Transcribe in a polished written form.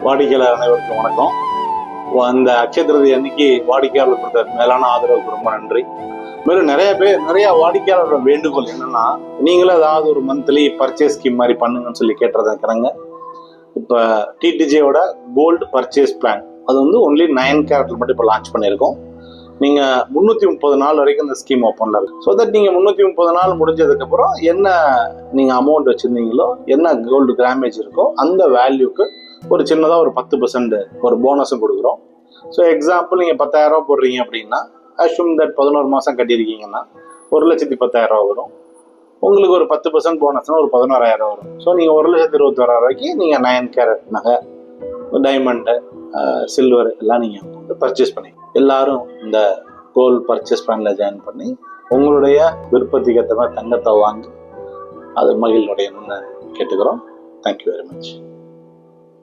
வாடிக்கையாளர் அனைவருக்கும் வணக்கம். அந்த அக்ஷய திருதி அன்னைக்கு வாடிக்கையாளர் கொடுத்த மேலான ஆதரவுக்கு ரொம்ப நன்றி. மேலும் நிறைய வாடிக்கையாளரோட வேண்டுகோள் என்னன்னா, நீங்களும் ஏதாவது ஒரு மந்த்லி பர்ச்சேஸ் ஸ்கீம் மாதிரி பண்ணுங்கன்னு சொல்லி கேட்டுறதை இருக்கிறாங்க. இப்போ டிடிஜியோட கோல்டு பர்ச்சேஸ் பிளான் அது வந்து ஒன்லி 9 கேரட்ல மட்டும் இப்போ லான்ச் பண்ணியிருக்கோம். நீங்கள் 330 நாள் வரைக்கும் இந்த ஸ்கீம் ஓப்பனில் இருக்கு. ஸோ தட் நீங்கள் 330 நாள் முடிஞ்சதுக்கப்புறம் என்ன நீங்கள் அமௌண்ட் வச்சுருந்தீங்களோ, என்ன கோல்டு கிராமேஜ் இருக்கோ அந்த வேல்யூக்கு ஒரு சின்னதாக ஒரு 10% ஒரு போனஸும் கொடுக்குறோம். ஸோ எக்ஸாம்பிள் நீங்கள் 10,000 போடுறீங்க அப்படின்னா, அஷ்யூம் தட் 11 மாதம் கட்டியிருக்கீங்கன்னா 1,10,10,000 வரும். உங்களுக்கு ஒரு 10% போனஸ்னா ஒரு 11,000 வரும். ஸோ நீங்கள் 1,21,000 நீங்கள் 9 கேரட் நகை, டைமண்டு, சில்வர் எல்லாம் நீங்கள் வந்து பர்ச்சேஸ் பண்ணி எல்லாரும் இந்த கோல்டு பர்ச்சேஸ் பிளானில் ஜாயின் பண்ணி உங்களுடைய விருப்பத்துக்கு ஏற்ற மாதிரி தங்கத்தை வாங்கி அது மகிழ்வுடையணும்னு கேட்டுக்கிறோம். Thank you very much.